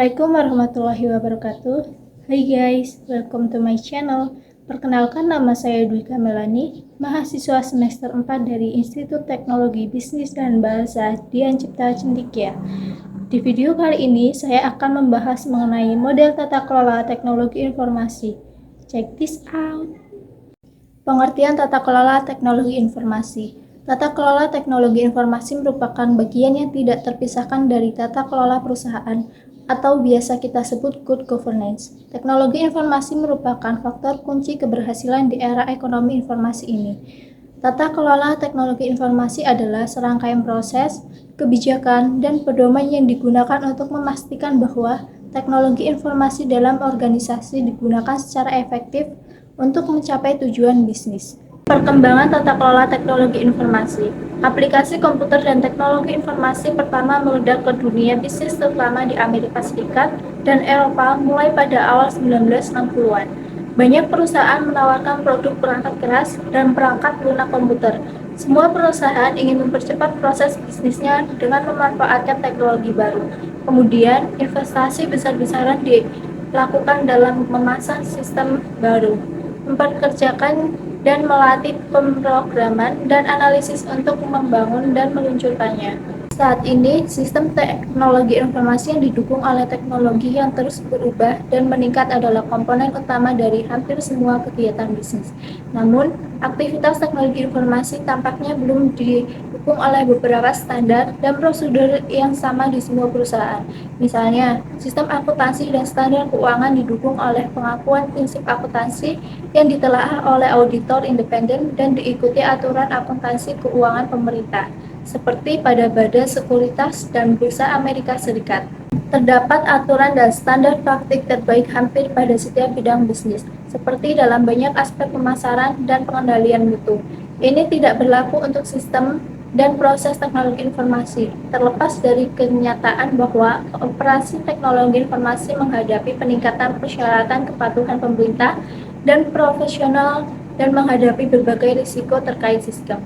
Assalamualaikum warahmatullahi wabarakatuh. Hai guys, welcome to my channel. Perkenalkan, nama saya Dwika Melani, mahasiswa semester 4 dari Institut Teknologi Bisnis dan Bahasa Dian Cipta Cendekia. Di video kali ini saya akan membahas mengenai model tata kelola teknologi informasi. Check this out. Pengertian tata kelola teknologi informasi. Tata kelola teknologi informasi merupakan bagian yang tidak terpisahkan dari tata kelola perusahaan atau biasa kita sebut good governance. Teknologi informasi merupakan faktor kunci keberhasilan di era ekonomi informasi ini. Tata kelola teknologi informasi adalah serangkaian proses, kebijakan, dan pedoman yang digunakan untuk memastikan bahwa teknologi informasi dalam organisasi digunakan secara efektif untuk mencapai tujuan bisnis. Perkembangan tata kelola teknologi informasi. Aplikasi komputer dan teknologi informasi pertama meledak ke dunia bisnis terutama di Amerika Serikat dan Eropa mulai pada awal 1960-an. Banyak perusahaan menawarkan produk perangkat keras dan perangkat lunak komputer. Semua perusahaan ingin mempercepat proses bisnisnya dengan memanfaatkan teknologi baru. Kemudian, investasi besar-besaran dilakukan dalam memasang sistem baru, memperkerjakan dan melatih pemrograman dan analisis untuk membangun dan meluncurkannya. Saat ini, sistem teknologi informasi yang didukung oleh teknologi yang terus berubah dan meningkat adalah komponen utama dari hampir semua kegiatan bisnis. Namun, aktivitas teknologi informasi tampaknya belum didukung oleh beberapa standar dan prosedur yang sama di semua perusahaan. Misalnya, sistem akuntansi dan standar keuangan didukung oleh pengakuan prinsip akuntansi yang ditelaah oleh auditor independen dan diikuti aturan akuntansi keuangan pemerintah, seperti pada Badan Sekuritas dan Bursa Amerika Serikat. Terdapat aturan dan standar praktik terbaik hampir pada setiap bidang bisnis, seperti dalam banyak aspek pemasaran dan pengendalian mutu. Ini tidak berlaku untuk sistem dan proses teknologi informasi, terlepas dari kenyataan bahwa operasi teknologi informasi menghadapi peningkatan persyaratan kepatuhan pemerintah dan profesional dan menghadapi berbagai risiko terkait sistem.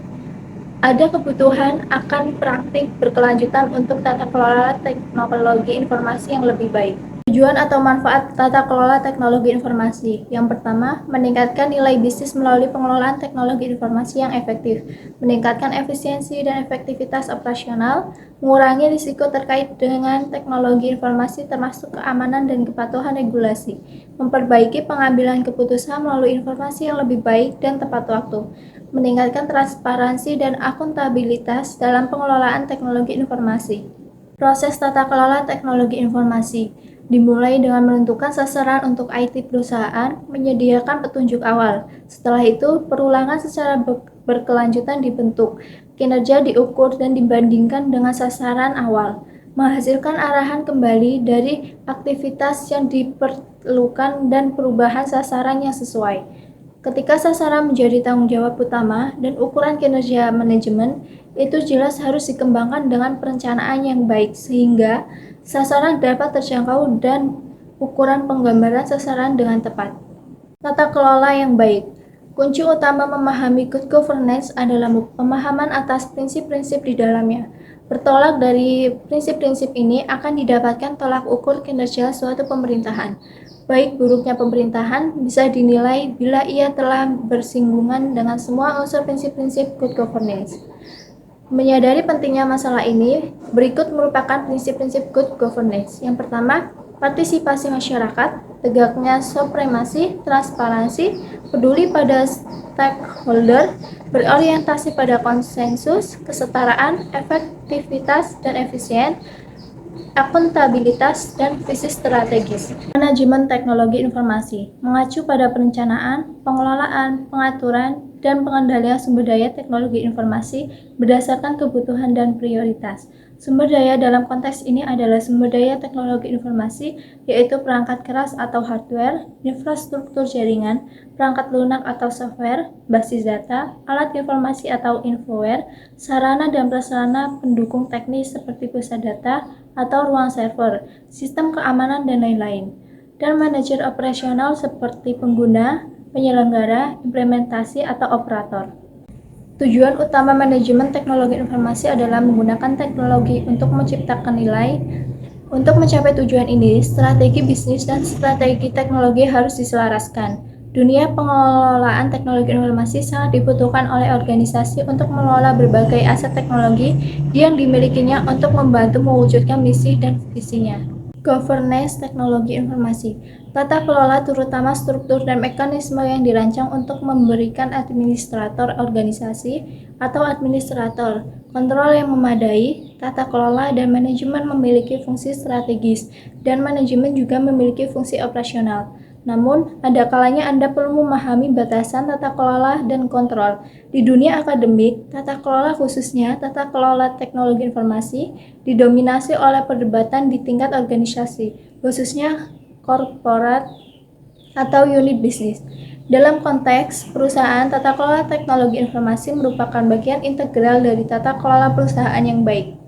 Ada kebutuhan akan praktik berkelanjutan untuk tata kelola teknologi informasi yang lebih baik. Tujuan atau manfaat tata kelola teknologi informasi. Yang pertama, meningkatkan nilai bisnis melalui pengelolaan teknologi informasi yang efektif, meningkatkan efisiensi dan efektivitas operasional, mengurangi risiko terkait dengan teknologi informasi termasuk keamanan dan kepatuhan regulasi, memperbaiki pengambilan keputusan melalui informasi yang lebih baik dan tepat waktu, meningkatkan transparansi dan akuntabilitas dalam pengelolaan teknologi informasi. Proses tata kelola teknologi informasi dimulai dengan menentukan sasaran untuk IT perusahaan, menyediakan petunjuk awal. Setelah itu, perulangan secara berkelanjutan dibentuk, kinerja diukur dan dibandingkan dengan sasaran awal, menghasilkan arahan kembali dari aktivitas yang diperlukan dan perubahan sasaran yang sesuai. Ketika sasaran menjadi tanggung jawab utama dan ukuran kinerja manajemen, itu jelas harus dikembangkan dengan perencanaan yang baik sehingga sasaran dapat terjangkau dan ukuran penggambaran sasaran dengan tepat. Tata kelola yang baik. Kunci utama memahami good governance adalah pemahaman atas prinsip-prinsip di dalamnya. Bertolak dari prinsip-prinsip ini akan didapatkan tolak ukur kinerja suatu pemerintahan. Baik buruknya pemerintahan bisa dinilai bila ia telah bersinggungan dengan semua unsur prinsip-prinsip good governance. Menyadari pentingnya masalah ini, berikut merupakan prinsip-prinsip good governance. Yang pertama, partisipasi masyarakat, tegaknya supremasi, transparansi, peduli pada stakeholder, berorientasi pada konsensus, kesetaraan, efektivitas dan efisien, akuntabilitas, dan visi strategis. Manajemen teknologi informasi mengacu pada perencanaan, pengelolaan, pengaturan, dan pengendalian sumber daya teknologi informasi berdasarkan kebutuhan dan prioritas. Sumber daya dalam konteks ini adalah sumber daya teknologi informasi, yaitu perangkat keras atau hardware, infrastruktur jaringan, perangkat lunak atau software, basis data, alat informasi atau infoware, sarana dan prasarana pendukung teknis seperti pusat data atau ruang server, sistem keamanan, dan lain-lain. Dan manajer operasional seperti pengguna, penyelenggara, implementasi, atau operator. Tujuan utama manajemen teknologi informasi adalah menggunakan teknologi untuk menciptakan nilai, Untuk mencapai tujuan ini, strategi bisnis dan strategi teknologi harus diselaraskan. Dunia pengelolaan teknologi informasi sangat dibutuhkan oleh organisasi untuk mengelola berbagai aset teknologi yang dimilikinya untuk membantu mewujudkan misi dan visinya. Governance teknologi informasi. Tata kelola terutama struktur dan mekanisme yang dirancang untuk memberikan administrator organisasi atau administrator kontrol yang memadai. Tata kelola dan manajemen memiliki fungsi strategis dan manajemen juga memiliki fungsi operasional. Namun, ada kalanya Anda perlu memahami batasan tata kelola dan kontrol. Di dunia akademik, tata kelola khususnya tata kelola teknologi informasi didominasi oleh perdebatan di tingkat organisasi, khususnya korporat atau unit bisnis. Dalam konteks perusahaan, tata kelola teknologi informasi merupakan bagian integral dari tata kelola perusahaan yang baik.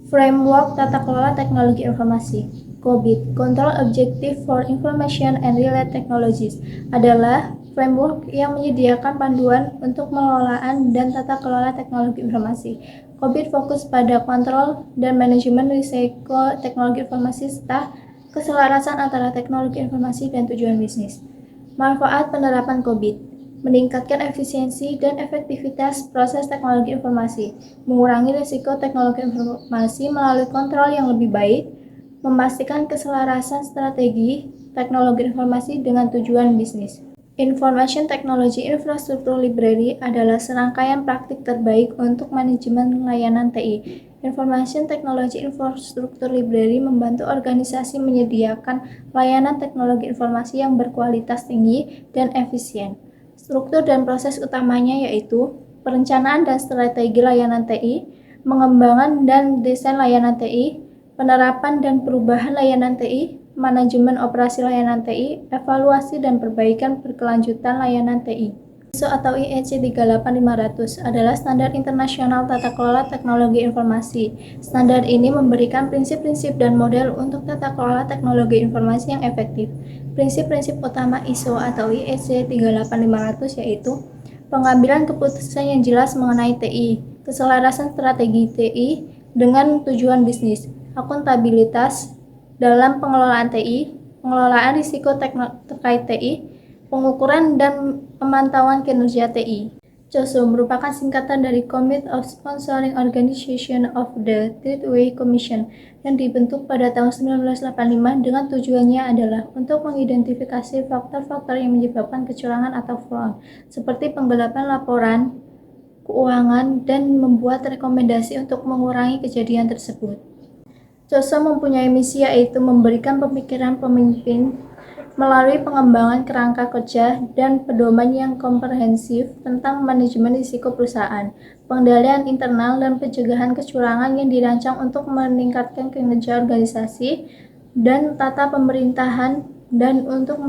Framework tata kelola teknologi informasi COBIT, Control Objective for Information and Related Technologies, adalah framework yang menyediakan panduan untuk pengelolaan dan tata kelola teknologi informasi. COBIT fokus pada kontrol dan manajemen risiko teknologi informasi serta keselarasan antara teknologi informasi dan tujuan bisnis. Manfaat penerapan COBIT: meningkatkan efisiensi dan efektivitas proses teknologi informasi, mengurangi risiko teknologi informasi melalui kontrol yang lebih baik, memastikan keselarasan strategi teknologi informasi dengan tujuan bisnis. Information Technology Infrastructure Library adalah serangkaian praktik terbaik untuk manajemen layanan TI. Information Technology Infrastructure Library membantu organisasi menyediakan layanan teknologi informasi yang berkualitas tinggi dan efisien. Struktur dan proses utamanya yaitu perencanaan dan strategi layanan TI, pengembangan dan desain layanan TI, penerapan dan perubahan layanan TI, manajemen operasi layanan TI, evaluasi dan perbaikan berkelanjutan layanan TI. ISO atau IEC 38500 adalah standar internasional tata kelola teknologi informasi. Standar ini memberikan prinsip-prinsip dan model untuk tata kelola teknologi informasi yang efektif. Prinsip-prinsip utama ISO atau IEC 38500 yaitu pengambilan keputusan yang jelas mengenai TI, keselarasan strategi TI dengan tujuan bisnis, akuntabilitas dalam pengelolaan TI, pengelolaan risiko terkait TI, pengukuran dan pemantauan kinerja TI. COSO merupakan singkatan dari Committee of Sponsoring Organization of the Third Way Commission yang dibentuk pada tahun 1985 dengan tujuannya adalah untuk mengidentifikasi faktor-faktor yang menyebabkan kecurangan atau fraud, seperti penggelapan laporan keuangan dan membuat rekomendasi untuk mengurangi kejadian tersebut. COSO mempunyai misi yaitu memberikan pemikiran pemimpin melalui pengembangan kerangka kerja dan pedoman yang komprehensif tentang manajemen risiko perusahaan, pengendalian internal dan pencegahan kecurangan yang dirancang untuk meningkatkan kinerja organisasi dan tata pemerintahan dan untuk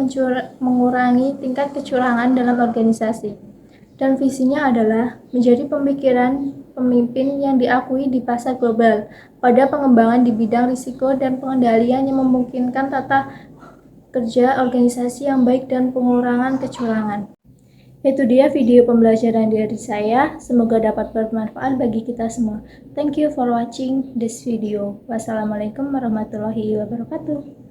mengurangi tingkat kecurangan dalam organisasi. Dan visinya adalah menjadi pemikiran pemimpin yang diakui di pasar global pada pengembangan di bidang risiko dan pengendalian yang memungkinkan tata kerja organisasi yang baik dan pengurangan kecurangan. Itu dia video pembelajaran dari saya. Semoga dapat bermanfaat bagi kita semua. Thank you for watching this video. Wassalamualaikum warahmatullahi wabarakatuh.